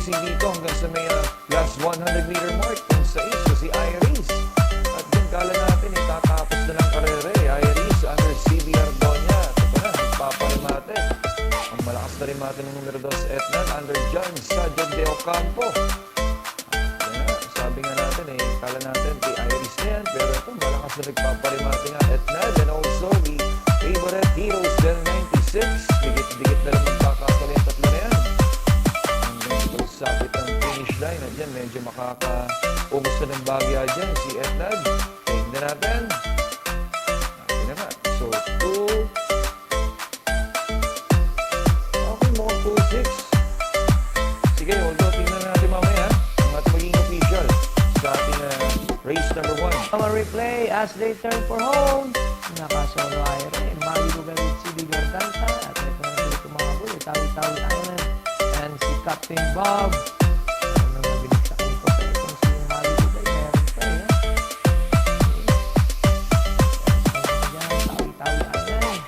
pacing dito hanggang sa may last 100-meter mark. Yung sa isa, si Iris. At yung kala natin, tatapos na ng karere. Iris under CB Ardonia. Ito pa na, nagpaparimate. Ang malakas na rimate ng numero 2, Etnan, under John Sadio de Ocampo. Sabi nga natin, kala natin kay Iris na yan. Pero ito, malakas na nagpaparimate nga Etnan. And also, the favorite Heroes del 96. Dikit-dikit na lang magkakasali ang tatlo na yan. Sapit ang finish line at dyan medyo makaka-ubos na ng bagya dyan si Etnad. Tingnan natin. Natin na nga. So, 2. Okay, mukhang 2-6. Sige, although tingnan natin mamaya ang ating maging official sa ating race number 1. Replay as they turn for home. Nakasolo Ira. Maligo galit si Bigor Danta. At ito na dito mga boy. Tawi-tawi Island. And si Captain Bob. Ano na binigsakin ko sa itong si Maligo Galit. Meron pa Tawi-tawi Island.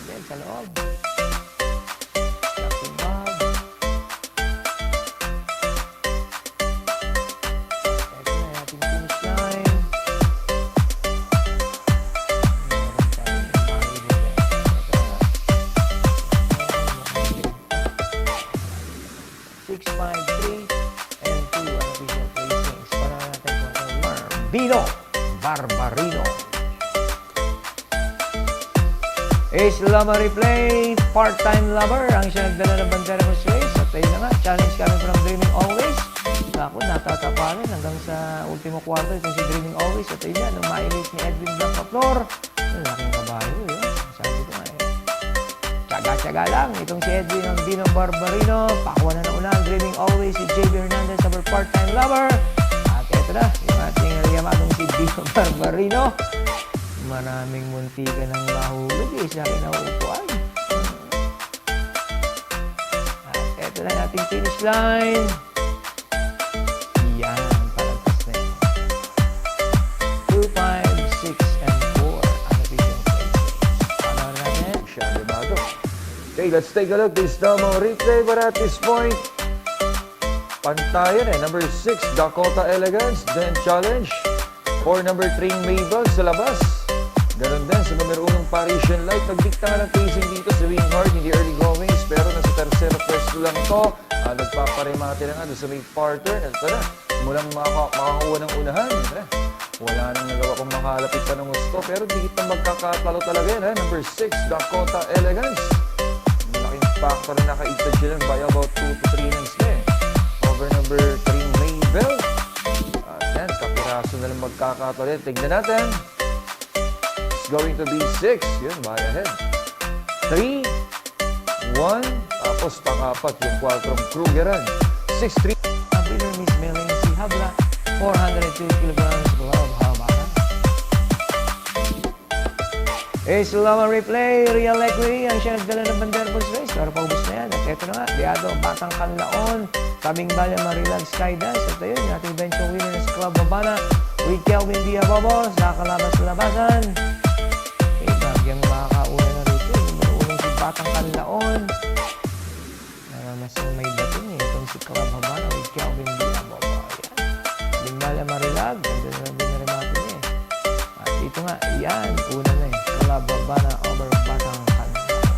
Then sa loob. Captain Bob. Ito na ating finish line. 6, 5, 3, and 2 unofficial placings. Para natin kung Barbarino. Ace Lama Replay, part-time lover. Ang siya nagdala ng bandera ko sa race. At ayun na nga, challenge coming from Dreaming Always. Ako, natatapalan hanggang sa ultimo kwarto itong si Dreaming Always. At ayun na, nung ma-elite ni Edwin Blanca Flor. Ang laking kabayo, yun. Sabi ko nga, tsaga-tsaga lang. Itong si Edwin ang Dino Barbarino. Pakuha na ng ulan. Dreaming Always si JB Hernandez, our part-time lover. At ito na, yung ating yamadong si Dino Barbarino. Maraming muntikan ng mahulog sa akin na uupuan. At ito na ating finish line. Yan, palagpas na yun. 2, 5, 6, and 4. Ang official placing. Paano natin? Siya, Limado. Okay, let's take a look. This demo replay, but at this point, pantayan number 6, Dakota Elegance, then challenge. For number 3, Mabel sa labas. Ganon din sa numero 1, Parisian Light. Nagdikta nga ng pacing dito sa Winghard, hindi early goings, pero nasa tercero pwesto lang to. Nagpaparimate na nga doon sa may partner. Ito na, mulang makakuha ng unahan. Wala nang nagawa kong makalapit pa ng gusto, pero dikit na magkakatalo talaga yan. Number 6, Dakota Elegance. Malaking factor na nakaitad siya lang by about 2 to 3 lengths na over number 3, Mabel. At yan, kapiraso na lang magkakatalo yan. Tignan natin. It's going to be 6. Yun, by ahead. 3, 1, tapos pang-apat yung 4 Krugeran. 6-3. Ang winner Miss Melanie si Habla, 402 kilograms glove haba. Ace Lama Replay, Real Equity, ang siya nagdala ng bandera for race. Pero paubos na yan. At ito na nga, Biado, Batang Kanlaon, Tabing Bala, Marilag, Skydance. At ayun, yung ating benching winner sa Club Habana, with Kelvin Diabobo, sa kalabas-labasan. Bagyang makakauna na rito. Yung si Batang Kanlaon. Mas may dating itong si Club Habana with Kelvin Diabobo. Yan. Limbala Marilag. Ganda na din na rin natin At dito nga, yan. Una na Club Habana over Batang Kanlaon.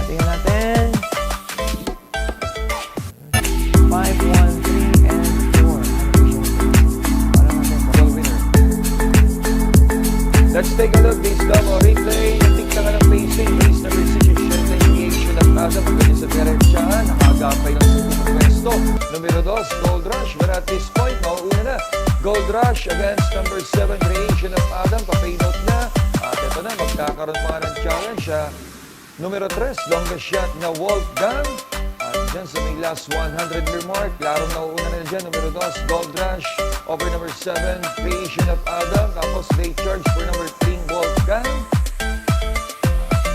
Tingnan natin. 5, 1, 3, and 4. Let's take a look. This double replay. Natikta nga ng pacing. Race number 6 yung Shetland Creation at Plaza. Magaling sa diretsyahan. Nakagapay ng subong pwesto. Numero 2, Gold Rush. But at this point, mauuna na. Gold Rush against number 7, Creation of Adam. Pa-fade out na. At ito na, magkakaroon pa nga ng challenge. Numero 3, longest shot na Wolfgang. At dyan sa may last 100-meter mark, larong nauuna na dyan. Numero 2, Gold Rush over number 7, Creation of Adam. Tapos they charge for number 3, Wolfgang.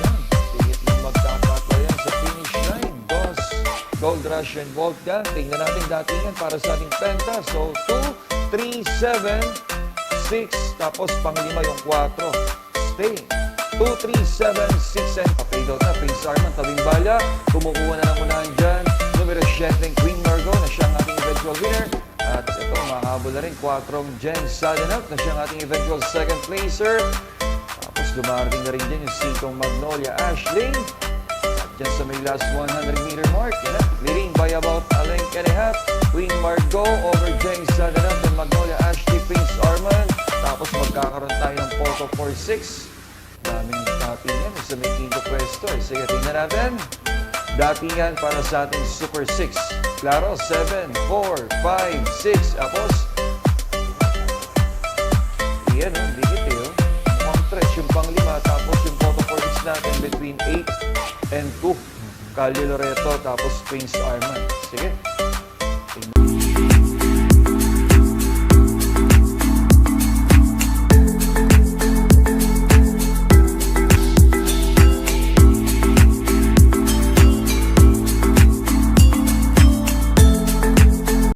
Yan, tigit lang magkakatlo yan sa finish line. Gold Rush and Wolfgang. Tingnan natin datingan para sa ating penta. So, 2, 3, 7, 6, tapos pang-5 yung 4. Stay. 2, 3, 7, 6, and fade out na. Prince Arman, tabing bala. Kumukuha na ng unahan dyan. Numero 7, Queen Margot na siyang ating eventual winner. At ito, mahabol na rin 4 Jen Sadenot na siyang ating eventual second placer. Tapos dumarating na rin dyan yung 5 Magnolia Ashley. At dyan sa may last 100-meter mark, yan na, leading by about a length and a half. Queen Margot over Jen Sadenot and Magnolia Ashley, Prince Arman. Tapos magkakaroon tayo ng Porto 4-6. Daming datingan sa may quinto pwesto. Sige, tingnan natin. Datingan para sa ating Super 6. Klaro, 7, 4, 5, 6. Tapos, iyan, dikit eh. Mukhang stretch yung pang-5. Tapos yung Porto 4-6 natin between 8 and 2. Calio Loreto, tapos Prince Arman. Sige,